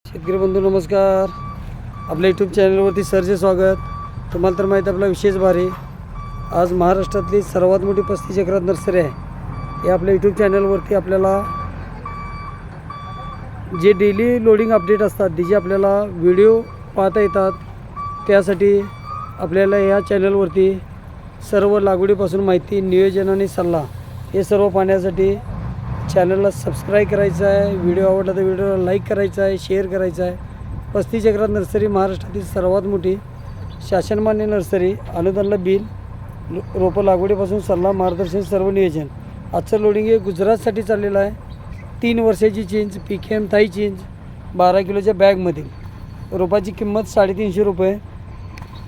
शेतकरी बंधू नमस्कार. आपल्या यूट्यूब चॅनलवरती सरचे स्वागत. तुम्हाला तर माहीत आपला विशेष भारी आज महाराष्ट्रातली सर्वात मोठी 35 एकरात नर्सरी आहे. हे आपल्या यूट्यूब चॅनलवरती आपल्याला जे डेली लोडिंग अपडेट असतात त्याचे आपल्याला व्हिडिओ पाहता येतात. त्यासाठी आपल्याला या चॅनलवरती सर्व लागवडीपासून माहिती, नियोजन आणि सल्ला हे सर्व पाहण्यासाठी चॅनलला सबस्क्राईब करायचं आहे. व्हिडिओ आवडला तर व्हिडिओला लाईक करायचा आहे, शेअर करायचा आहे. 35 एकरात नर्सरी महाराष्ट्रातील सर्वात मोठी शासनमान्य नर्सरी. अनुदानला बिल, रोपं लागवडीपासून सल्ला, मार्गदर्शन, सर्व नियोजन. आजचं लोडिंग हे गुजरातसाठी चाललेलं आहे. 3 वर्षाची चिंच, PKM थाई चिंच 12 किलोच्या बॅगमधील. रोपाची किंमत 350 रुपये.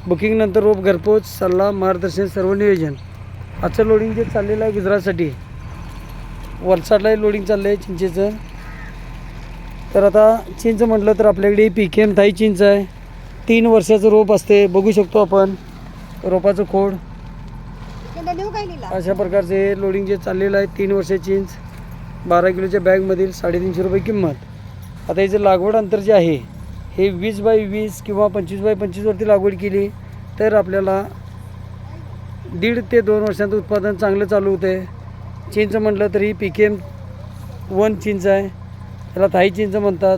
बुकिंगनंतर रोप घरपोच, सल्ला, मार्गदर्शन, सर्व नियोजन. आजचं लोडिंग जे चाललेलं आहे गुजरातसाठी, वलसाडला लोडिंग चाललं आहे चिंचेचं. तर आता चिंच म्हटलं तर आपल्याकडे PKM थाई चिंच आहे. 3 वर्षाचं रोप असते. बघू शकतो आपण रोपाचं खोड. अशा प्रकारचे लोडिंग जे चाललेलं आहे. 3 वर्षाची चिंच 12 किलोच्या बॅगमधील 350 रुपये किंमत. आता याचं लागवड अंतर जे आहे हे 20 बाय 20 किंवा 25 बाय 25 वरती लागवड केली तर आपल्याला 1.5 ते 2 वर्षांचं उत्पादन चांगलं चालू होतं आहे. चिंच म्हटलं तरी PKM 1 चिंच आहे, त्याला थाई चिंच म्हणतात.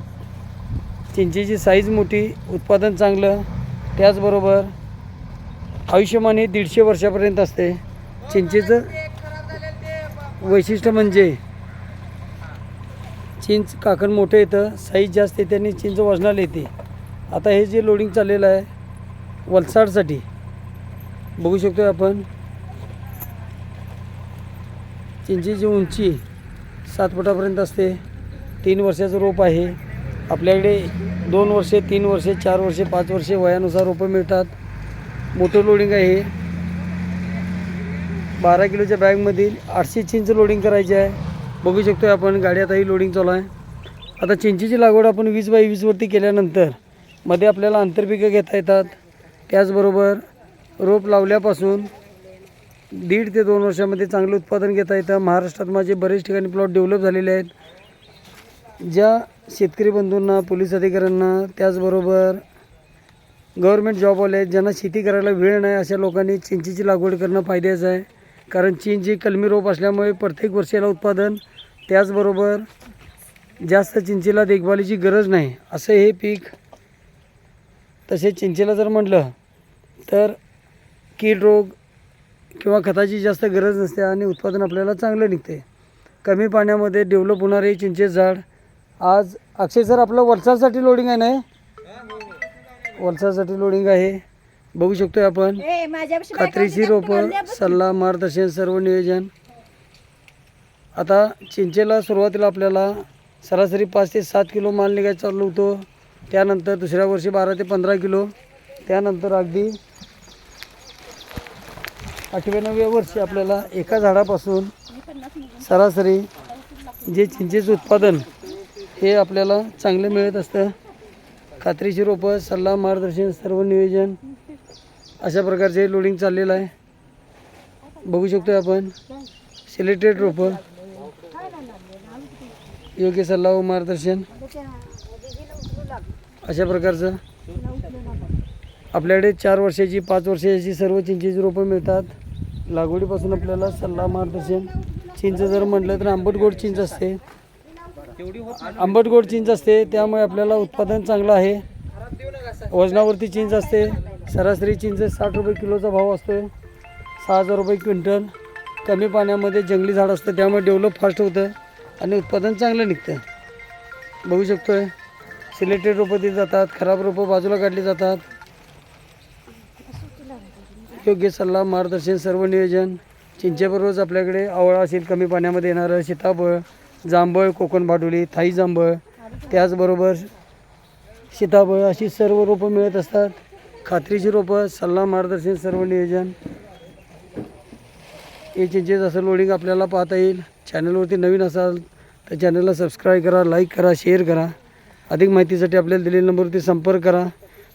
चिंचेची साईज मोठी, उत्पादन चांगलं, त्याचबरोबर आयुष्यमान हे 150 वर्षापर्यंत असते. चिंचेचं वैशिष्ट्य म्हणजे चिंच काकण मोठं येतं, साईज जास्त येते आणि चिंच वजनाला येते. आता हे जे लोडिंग चाललेलं आहे वलसाडसाठी बघू शकतो आपण. चिंचेची उंची 7 फुटापर्यंत असते. 3 वर्षाचं रोप आहे. आपल्याकडे 2 वर्षे, 3 वर्षे, 4 वर्षे, 5 वर्षे वयानुसार रोपं मिळतात. मोठं लोडिंग आहे हे. 12 किलोच्या बॅगमधील 800 चिंच लोडिंग करायची आहे. बघू शकतो आपण गाडी आताही लोडिंग चालू आहे. आता चिंचेची लागवड आपण 20 बाय 20 वरती केल्यानंतर मध्ये आपल्याला आंतरपिकं घेता येतात. त्याचबरोबर रोप लावल्यापासून 1.5 ते 2 वर्षामध्ये चांगलं उत्पादन घेता येतं. महाराष्ट्रात माझे बरेच ठिकाणी प्लॉट डेव्हलप झालेले आहेत. ज्या शेतकरी बंधूंना, पोलीस अधिकाऱ्यांना, त्याचबरोबर गव्हर्मेंट जॉबवाले आहेत, ज्यांना शेती करायला वेळ नाही, अशा लोकांनी चिंचेची लागवड करणं फायद्याचं आहे. कारण चिंच ही कलमी रोप असल्यामुळे प्रत्येक वर्षाला उत्पादन, त्याचबरोबर जास्त चिंचेला देखभालीची गरज नाही असं हे पीक. तसेच चिंचेला जर म्हटलं तर कीड रोग किंवा खताची जास्त गरज नसते आणि उत्पादन आपल्याला चांगलं निघते. कमी पाण्यामध्ये डेव्हलप होणारे चिंचेचं झाड. आज अक्षय सर आपलं वलसाडसाठी लोडिंग आहे ना? वलसाडसाठी लोडिंग आहे. बघू शकतोय आपण. खात्रीशीर रोपं, सल्ला, मार्गदर्शन, सर्व नियोजन. आता चिंचेला सुरुवातीला आपल्याला सरासरी 5 ते 7 किलो माल निघायचा चालू होतो. त्यानंतर दुसऱ्या वर्षी 12 ते 15 किलो. त्यानंतर अगदी 8व्या-9व्या वर्षी आपल्याला एका झाडापासून सरासरी जे चिंचेचं उत्पादन हे आपल्याला चांगलं मिळत असतं. खात्रीशीर रोपं, सल्ला, मार्गदर्शन, सर्व नियोजन. अशा प्रकारचे लोडिंग चाललेलं आहे. बघू शकतो आपण. सिलेक्टेड रोपं, योग्य सल्ला व मार्गदर्शन अशा प्रकारचं. आपल्याकडे 4 वर्षाची, 5 वर्षाची सर्व चिंचेची रोपं मिळतात. लागवडीपासून आपल्याला सल्ला, मार्गदर्शन. चिंच जर म्हटलं तर आंबट गोड चिंच असते. आंबट गोड चिंच असते, त्यामुळे आपल्याला उत्पादन चांगलं आहे. वजनावरती चिंच असते. सरासरी चिंच 60 रुपये किलोचा भाव असतो. 6000 रुपये क्विंटल. कमी पाण्यामध्ये जंगली झाड असतं, त्यामुळे डेव्हलप फास्ट होतं आणि उत्पादन चांगलं निघतं. बघू शकतोय. सिलेक्टेड रोपं दिली जातात, खराब रोपं बाजूला काढली जातात. योग्य सल्ला, मार्गदर्शन, सर्व नियोजन. चिंचेबरोबरच आपल्याकडे आवळा असेल, कमी पाण्यामध्ये येणारं सीताफळ, जांभळ, कोकण भाडुली, थाई जांभळ, त्याचबरोबर सीताफळ अशी सर्व रोपं मिळत असतात. खात्रीशीर रोपं, सल्ला, मार्गदर्शन, सर्व नियोजन. हे चिंचेचं असं लोडिंग आपल्याला पाहता येईल. चॅनलवरती नवीन असाल तर चॅनलला सबस्क्राईब करा, लाईक करा, शेअर करा. अधिक माहितीसाठी आपल्याला दिलेल्या नंबरवरती संपर्क करा.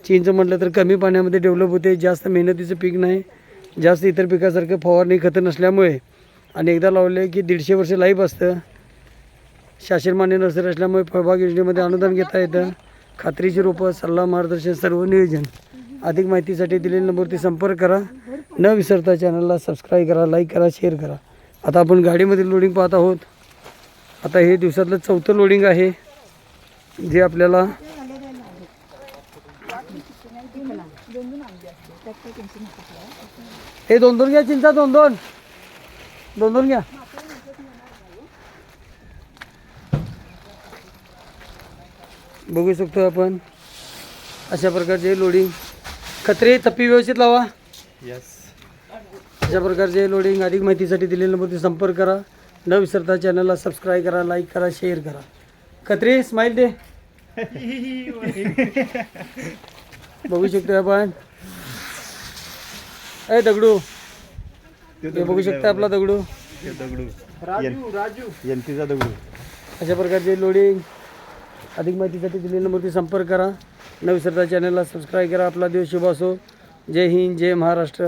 चिंच म्हटलं तर कमी पाण्यामध्ये डेव्हलप होते. जास्त मेहनतीचं पीक नाही. जास्त इतर पिकासारखं फवारणी खतं नसल्यामुळे आणि एकदा लावले की 150 वर्ष लाईफ असतं. शासनमान्य नर्सरी असल्यामुळे फळबाग योजनेमध्ये अनुदान घेता येतं. खात्रीची रोपं, सल्ला, मार्गदर्शन, सर्व नियोजन. अधिक माहितीसाठी दिलेल्या नंबरवरती संपर्क करा. न विसरता चॅनलला सबस्क्राईब करा, लाईक करा, शेअर करा. आता आपण गाडीमध्ये लोडिंग पाहत आहोत. आता हे दिवसातलं 4थं लोडिंग आहे, जे आपल्याला हे 2-2 घ्या चिंचा, 2-2 घ्या. बघू शकतो आपण अशा प्रकारचे लोडिंग. खत्री तप्पी व्यवस्थित लावा. अशा प्रकारचे लोडिंग. अधिक माहितीसाठी दिलेल्या नंबरवरती संपर्क करा. न विसरता चॅनलला सबस्क्राईब करा, लाईक करा, शेअर करा. खत्री स्माईल दे. बघू शकतो आपण. ए दगडू, हे बघू शकता आपला दगडू. राजू एनपीचा दगडू. अशा प्रकारचे लोडिंग. अधिक माहितीसाठी दिलेल्या नंबरवरती संपर्क करा. न विसरता चॅनलला सबस्क्राईब करा. आपला दिवस शुभ असो. जय हिंद, जय महाराष्ट्र.